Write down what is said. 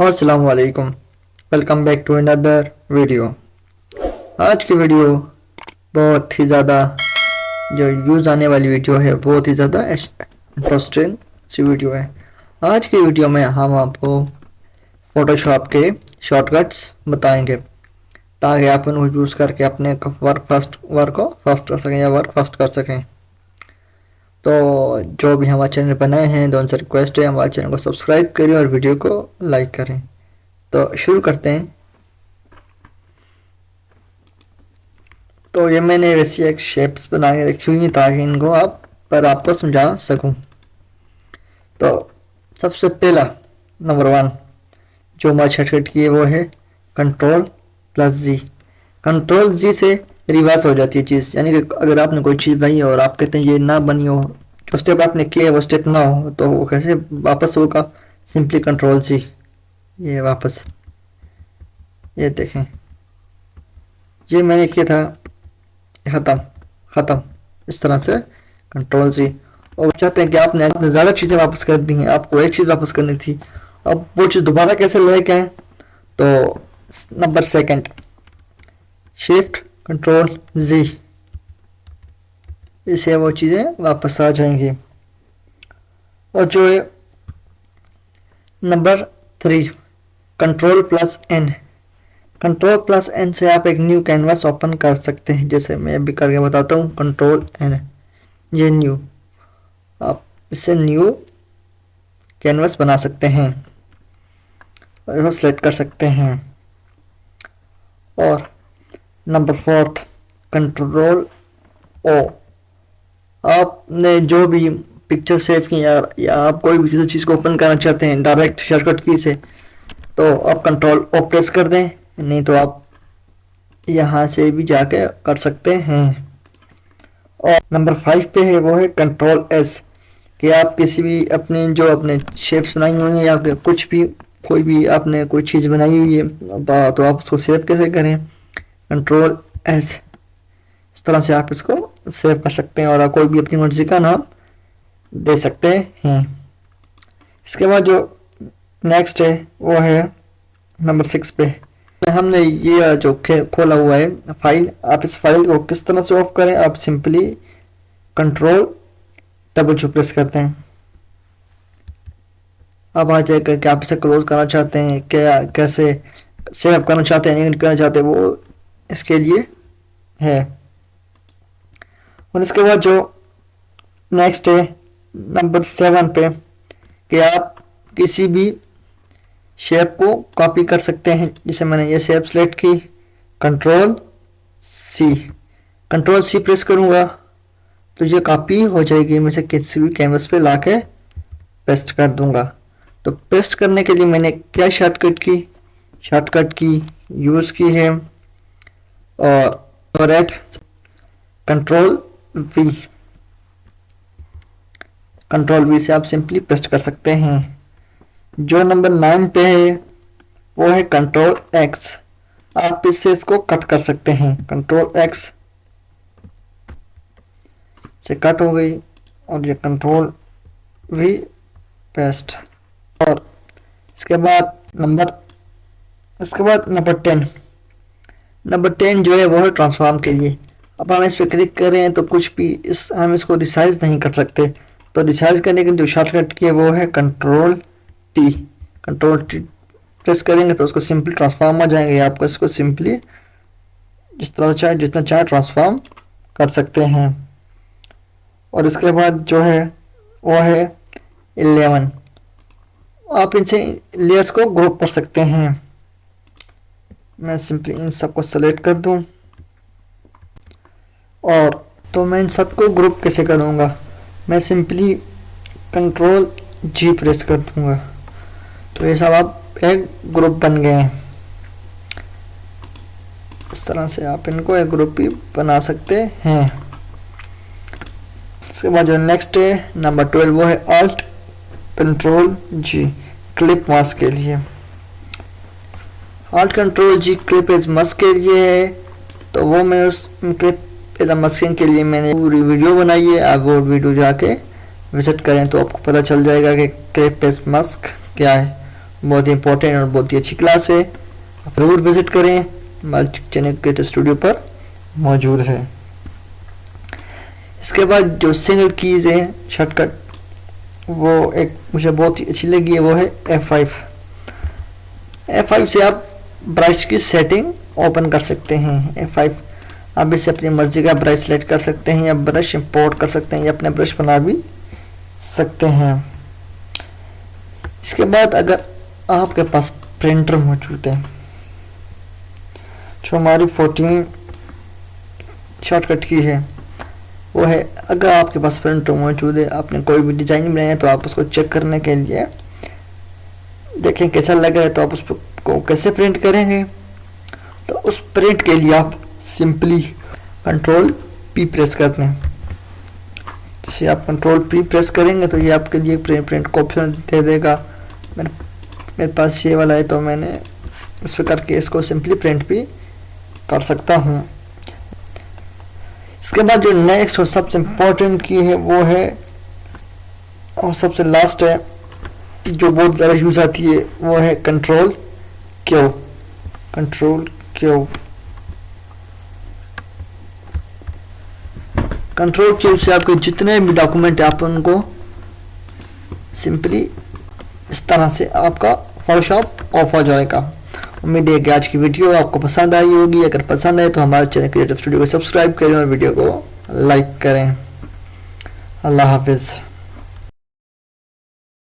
अस्सलाम वालेकुम। Welcome back to another video. आज की वीडियो बहुत ही ज़्यादा जो यूज़ आने वाली वीडियो है, बहुत ही ज़्यादा इंटरेस्टिंग सी वीडियो है। आज की वीडियो में हम आपको फ़ोटोशॉप के शॉर्टकट्स बताएंगे ताकि आप उनको यूज़ करके अपने वर्क को फास्ट कर सकें या वर्क फास्ट कर सकें। तो जो भी हमारे चैनल पर नए हैं तो उनसे रिक्वेस्ट है हमारे चैनल को सब्सक्राइब करें और वीडियो को लाइक करें। तो शुरू करते हैं। तो ये मैंने वैसे एक शेप्स बना के रखी हुई है ताकि इनको आपको समझा सकूं। तो सबसे पहला नंबर 1 जो हमारी शॉर्टकट की है वो है Ctrl+Z। Ctrl+Z से रिवर्स हो जाती है चीज़, यानी कि अगर आपने कोई चीज़ बनाई और आप कहते हैं ये ना बनी हो, जो स्टेप आपने किए वो स्टेप ना हो, तो वो कैसे वापस होगा? सिंपली Ctrl+Z, ये वापस, ये देखें, ये मैंने किया था ख़त्म इस तरह से Ctrl+Z। और चाहते हैं कि आपने ज़्यादा चीज़ें वापस कर दी हैं, आपको एक चीज़ वापस करनी थी, अब वो चीज़ दोबारा कैसे लेके आए? तो नंबर 2 Shift+Ctrl+Z, इससे वो चीज़ें वापस आ जाएंगी। और जो है नंबर 3 Ctrl+N। Ctrl+N से आप एक न्यू कैनवास ओपन कर सकते हैं, जैसे मैं अभी करके बताता हूँ। Ctrl+N, ये न्यू, आप इससे न्यू कैनवास बना सकते हैं और इसको सेलेक्ट कर सकते हैं। और नंबर 4 Ctrl+O, आपने जो भी पिक्चर सेव की या आप कोई भी किसी चीज़ को ओपन करना चाहते हैं डायरेक्ट शॉर्टकट की से, तो आप Ctrl+O प्रेस कर दें, नहीं तो आप यहाँ से भी जाके कर सकते हैं। और नंबर 5 पे है वो है Ctrl+S, कि आप किसी भी अपने शेप्स बनाई हुई हैं या कुछ भी, कोई भी आपने कोई चीज़ बनाई हुई है तो आप उसको सेव कैसे करें? Ctrl+S, इस तरह से आप इसको सेव कर सकते हैं और आप कोई भी अपनी मर्जी का नाम दे सकते हैं। इसके बाद जो नेक्स्ट है वो है नंबर 6 पे, हमने ये जो खोला हुआ है फाइल, आप इस फाइल को किस तरह से ऑफ करें? आप सिंपली Ctrl+W प्रेस करते हैं, अब आ जाएगा कि आप इसे क्लोज करना चाहते हैं क्या, कैसे सेव करना चाहते हैं, नहीं करना चाहते, वो इसके लिए है। और इसके बाद जो नेक्स्ट है नंबर 7 पे, कि आप किसी भी शेप को कॉपी कर सकते हैं। जैसे मैंने ये शेप सेलेक्ट की, Ctrl+C प्रेस करूँगा तो ये कॉपी हो जाएगी, मैं इसे किसी भी कैनवस पे लाके पेस्ट कर दूंगा। तो पेस्ट करने के लिए मैंने क्या शॉर्टकट की यूज़ की है, और एट Ctrl+V से आप सिंपली पेस्ट कर सकते हैं। जो नंबर 9 पे है वो है Ctrl+X, आप इससे इसको कट कर सकते हैं। Ctrl+X से कट हो गई और ये Ctrl+V पेस्ट। और इसके बाद नंबर 10 जो है वो है ट्रांसफॉर्म के लिए। अब हम इस पर क्लिक करें तो कुछ भी हम इसको रिसाइज नहीं कर सकते, तो रिसाइज करने के लिए जो शॉर्टकट की है वो है Ctrl+T प्रेस करेंगे तो उसको सिंपली ट्रांसफॉर्म हो जाएंगे। आपको इसको सिंपली जिस तरह चाहे जितना चाहे ट्रांसफॉर्म कर सकते हैं। और इसके बाद जो है वो है 11, आप इनसे लेयर्स को ग्रुप कर सकते हैं। मैं सिंपली इन सबको सेलेक्ट कर दूं, और तो मैं इन सबको ग्रुप कैसे करूंगा? मैं सिंपली Ctrl+G प्रेस कर दूंगा, तो ये सब आप एक ग्रुप बन गए हैं। इस तरह से आप इनको एक ग्रुप भी बना सकते हैं। इसके बाद जो नेक्स्ट है नंबर 12 वो है Alt+Ctrl+G क्लिप मास्क के लिए। Alt+Ctrl+G क्लिप एज मास्क के लिए है, तो वो मैं उस क्लिप एज मास्किंग के लिए मैंने पूरी वीडियो बनाई है। आप वो वीडियो जाके विजिट करें तो आपको पता चल जाएगा कि क्लिप एज मास्क क्या है। बहुत ही इंपॉर्टेंट और बहुत ही अच्छी क्लास है, आप जरूर विजिट करें, हमारे चैनल क्रिएटर स्टूडियो पर मौजूद है। इसके बाद जो सिंगल कीज है शॉर्टकट, वो एक मुझे बहुत ही अच्छी लगी है, वो है F5। F5 से आप ब्रश की सेटिंग ओपन कर सकते हैं। F5 आप इससे अपनी मर्जी का ब्रश सेलेक्ट कर सकते हैं, या ब्रश इंपोर्ट कर सकते हैं, या अपने ब्रश बना भी सकते हैं। इसके बाद अगर आपके पास प्रिंटर मौजूद है, जो हमारी 14 शॉर्टकट की है वो है, अगर आपके पास प्रिंटर मौजूद है, आपने कोई भी डिजाइन बनाया है, तो आप उसको चेक करने के लिए देखें कैसा लग रहा है, तो आप उसको कैसे प्रिंट करेंगे। तो उस प्रिंट के लिए आप सिंपली Ctrl+P प्रेस कर दें। जैसे आप Ctrl+P प्रेस करेंगे तो ये आपके लिए प्रिंट का ऑप्शन दे देगा। मेरे पास ये वाला है, तो मैंने इस पर करके इसको सिंपली प्रिंट भी कर सकता हूँ। इसके बाद जो नेक्स्ट और सबसे इम्पोर्टेंट की है वो है, और सबसे लास्ट है, जो बहुत ज़्यादा यूज़ आती है, वो है Ctrl+Q। Ctrl+Q से आपके जितने भी डॉक्यूमेंट है आप उनको सिंपली इस तरह से आपका फोटोशॉप ऑफ हो जाएगा। उम्मीद है कि आज की वीडियो आपको पसंद आई होगी। अगर पसंद आए तो हमारे चैनल क्रिएटिव स्टूडियो को सब्सक्राइब करें और वीडियो को लाइक करें। अल्लाह हाफिज़।